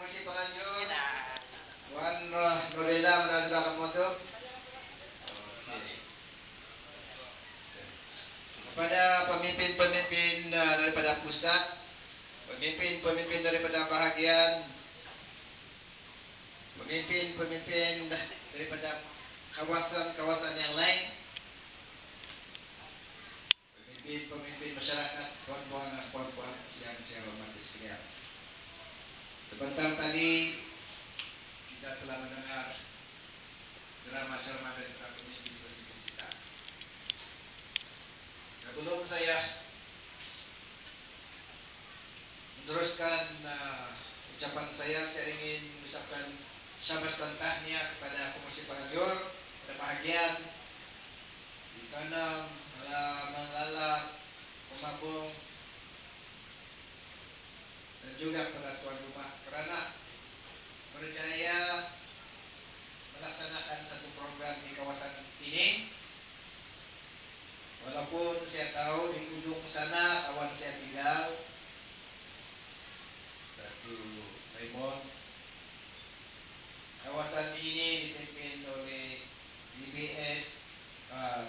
Komisi Penganjur Wan Nurila Menazra Kamoto. Kepada pemimpin-pemimpin daripada pusat, pemimpin-pemimpin daripada bahagian, pemimpin-pemimpin daripada kawasan-kawasan yang lain, pemimpin masyarakat, tuan-tuan dan puan-puan yang saya hormati sekalian. Sebentar tadi kita telah mendengar ceramah-ceramah dari para pemimpin kita. Sebelum saya meneruskan ucapan saya ingin mengucapkan syabas dan tahniah kepada Komisi Penganjur pada bahagian ditanam, mengalah, pemabung, dan juga pada tuan rumah kerana berjaya melaksanakan satu program di kawasan ini. Walaupun saya tahu di ujung sana kawan saya tinggal, Datu Raymond. Kawasan ini dipimpin oleh DBS,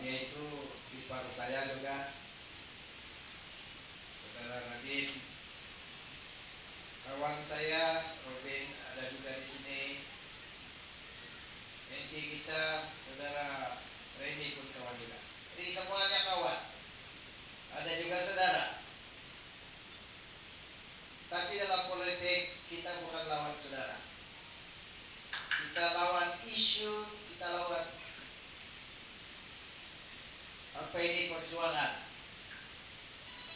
yaitu ipar saya juga, Saudara Nadine. Kawan saya Robin ada juga di sini. NP kita Saudara Reni pun kawan juga. Jadi semuanya kawan. Ada juga saudara. Tapi dalam politik kita bukan lawan saudara. Kita lawan isu, kita lawan apa ini perjuangan.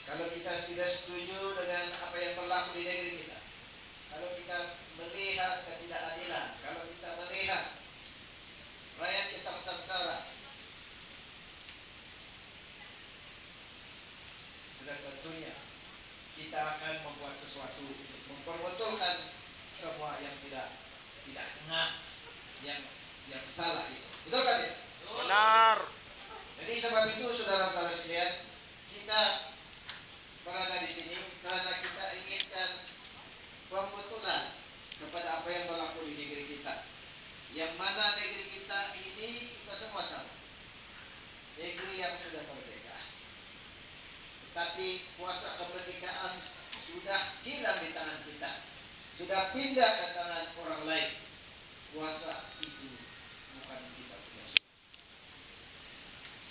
Kalau kita tidak setuju dengan apa yang berlaku di negeri kita, kalau kita melihat ketidakadilan, kalau kita melihat rakyat kita sengsara, sudah tentunya kita akan membuat sesuatu untuk memperbetulkan semua yang tidak benar, yang salah itu. Betul kan ya? Benar. Jadi sebab itu saudara-saudara sekalian, kita berada di sini karena kita inginkan pembetulan kepada apa yang berlaku di negeri kita. Yang mana negeri kita ini kita semua tahu, negeri yang sudah merdeka. Tetapi kuasa kemerdekaan sudah hilang di tangan kita, sudah pindah ke tangan orang lain. Kuasa itu bukan kita punya.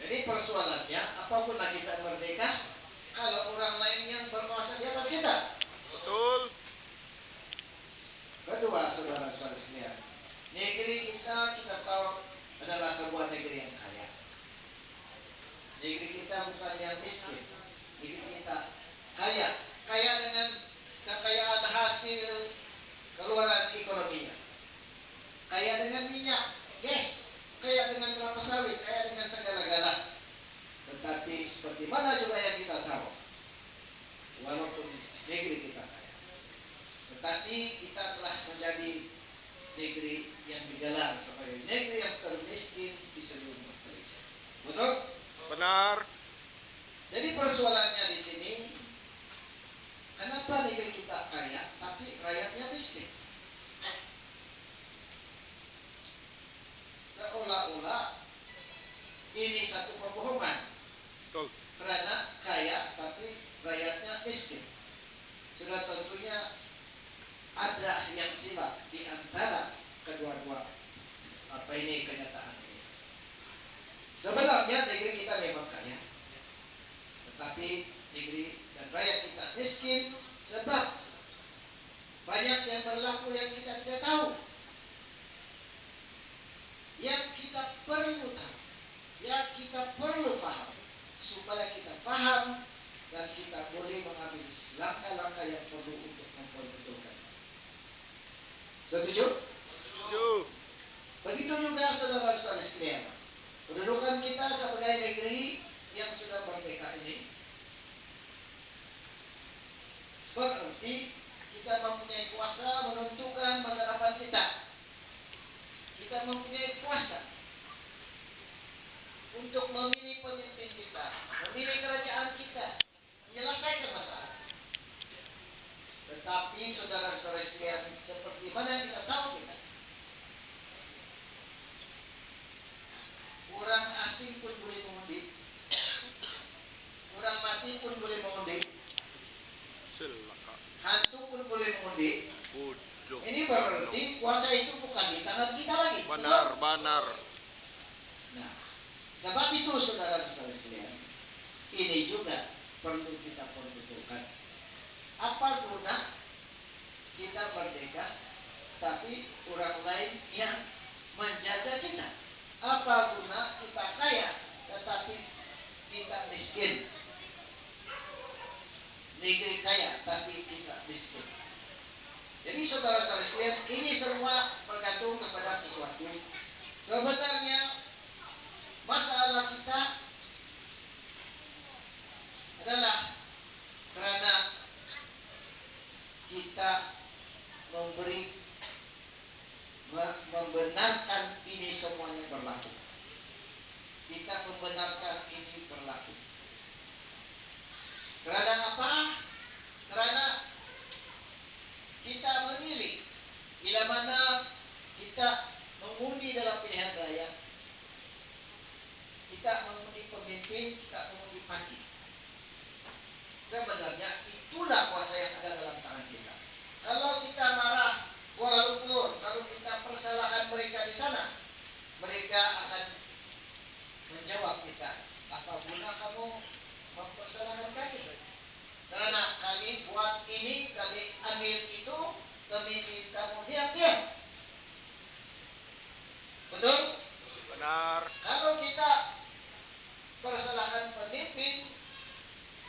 Jadi persoalannya, apapun kita merdeka, kalau orang lain yang berkuasa di atas kita. Betul. Kedua, saudara-saudara sekalian, negeri kita tahu adalah sebuah negeri yang kaya. Negeri kita bukan yang miskin. Negeri kita kaya dengan kekayaan hasil keluaran ekonominya, kaya dengan minyak, gas, kaya dengan kelapa sawit, kaya dengan segala-gala. Tetapi seperti mana juga yang kita tahu, walaupun negeri kita kaya, tetapi kita telah menjadi negeri yang digelar sebagai negeri yang termiskin di seluruh Malaysia. Betul? Benar. Jadi persoalannya di sini, kenapa negeri kita kaya tapi rakyatnya miskin? Seolah-olah ini satu pembohongan. Betul. Karena kaya tapi rakyatnya miskin. Sudah tentunya ada yang silap di antara kedua-dua kenyataan ini. Sebenarnya negeri kita memang kaya, tetapi negeri dan rakyat kita miskin sebab banyak yang berlaku yang kita tidak tahu, yang kita perlu tahu, yang kita perlu faham, supaya kita faham dan kita boleh mengambil langkah-langkah yang perlu untuk memperbetulkan. Setuju? Setuju. Begitu juga saudara-saudara sekalian, kedudukan kita sebagai negeri yang sudah merdeka ini berarti kita mempunyai kuasa menentukan masa depan kita. Kita mempunyai kuasa untuk memilih pemimpin kita, memilih kerajaan kita, menyelesaikan masalah. Tetapi saudara-saudara sekalian, seperti Ini berarti kuasa itu bukan di tangan kita lagi. Benar, Betul? benar. Nah, sebab itu saudara-saudara sekalian, ini juga perlu kita perhitungkan. Apa guna kita merdeka, tapi orang lain yang menjajah kita? Apa guna kita kaya, tetapi kita miskin? Negeri kaya, tapi kita miskin. Jadi saudara-saudara sekalian, ini semua bergantung kepada sesuatu. Sebenarnya masalah kita adalah karena kita membenarkan ini semuanya berlaku. Kita membenarkan ini berlaku. Karena apa? Karena kita memilih bila mana kita mengundi dalam pilihan raya, kita mengundi pemimpin, kita mengundi parti. Sebenarnya itulah kuasa yang ada dalam tangan kita. Kalau kita marah Kuala Lumpur, kalau kita persalahkan mereka di sana, mereka akan menjawab kita, apa guna kamu mempersalahkan kami? Karena kami buat ini, kami ambil itu, pemimpin kamu diam-diam. Betul? Benar. Kalau kita persalahkan pemimpin,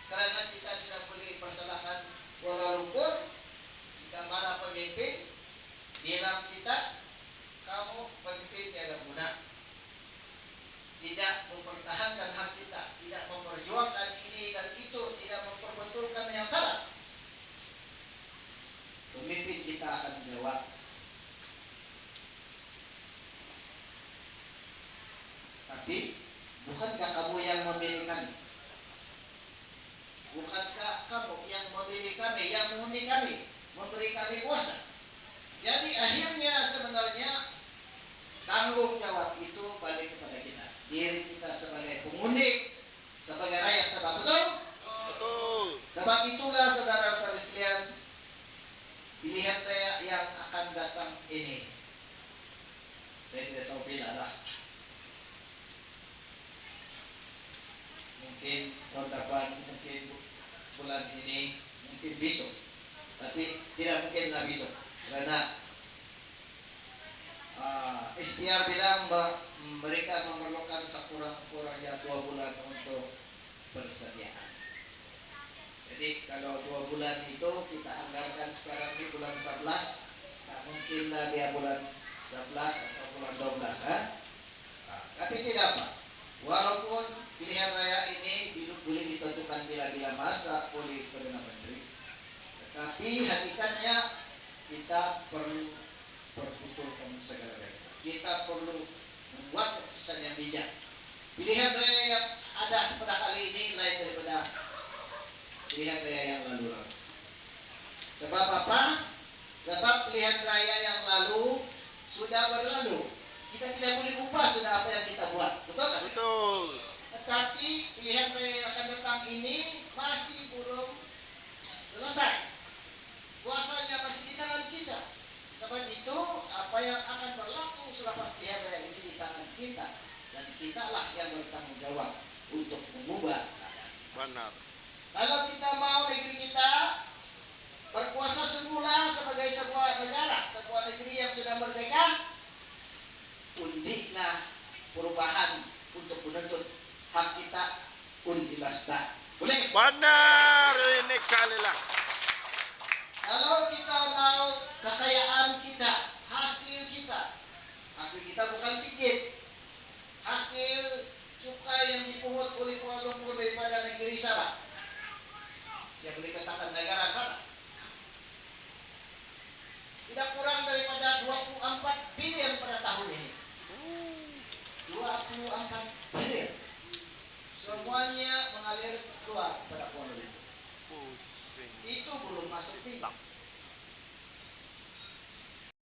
karena kita tidak boleh persalahkan Kuala Lumpur, kita marah pemimpin, bilang kita, kamu pemimpin tiada guna, tidak mempertahankan hak kita, tidak memperjuangkan ini dan itu, tidak memperbetulkan yang salah. Pemimpin kita akan menjawab, tapi bukankah kamu yang memilih kami? Bukankah kamu yang memilih kami, yang mengundi kami, memberi kami kuasa? Jadi akhirnya sebenarnya tanggung jawab itu balik kepada kita, diri kita sebagai pengundi, sebagai rakyat. Sebab betul? Betul. Sebab itulah saudara-saudara sekalian, pilihan raya yang akan datang ini, saya tidak tahu bila lah, mungkin tahun depan, mungkin bulan ini, mungkin besok, tapi tidak mungkinlah besok. Karena istiar bilang mereka memerlukan sekurang-kurangnya 2 bulan untuk persediaan. Jadi kalau 2 bulan itu kita anggarkan sekarang di bulan 11, tak mungkinlah dia bulan 11 atau bulan 12. Tapi tidak apa. Walaupun pilihan raya ini boleh ditentukan bila-bila masa oleh Perdana Menteri, tetapi hakikatnya kita perlu berbetulkan segala-galanya. Kita perlu membuat keputusan yang bijak. Pilihan raya yang ada pada kali ini lain daripada pilihan raya yang lalu. Sebab apa? Sebab pilihan raya yang lalu sudah berlalu. Kita tidak boleh ubah sudah apa yang kita buat. Betul kan? Betul. Tetapi pilihan raya yang akan datang ini masih belum selesai. Kuasanya masih di tangan kita. Sebab itu apa yang akan berlaku selepas pilihan raya ini di tangan kita, dan kitalah yang bertanggung jawab untuk mengubah keadaan. Benar. Kalau kita mau negeri kita berkuasa semula sebagai sebuah negara, sebuah negeri yang sudah merdeka, undilah perubahan untuk menuntut hak kita, undilah start. Boleh? Benar. Ini kali lah. Kalau kita mau kekayaan kita, hasil kita bukan sedikit. Hasil cukai yang dipungut oleh Kuala Lumpur daripada negeri Sabah, saya boleh katakan negara Sabah, tidak kurang daripada 24 bilion pada tahun ini. 24 bilion. Semuanya mengalir keluar pada Kuala Lumpur. Pusing. Itu belum masuk pinjam.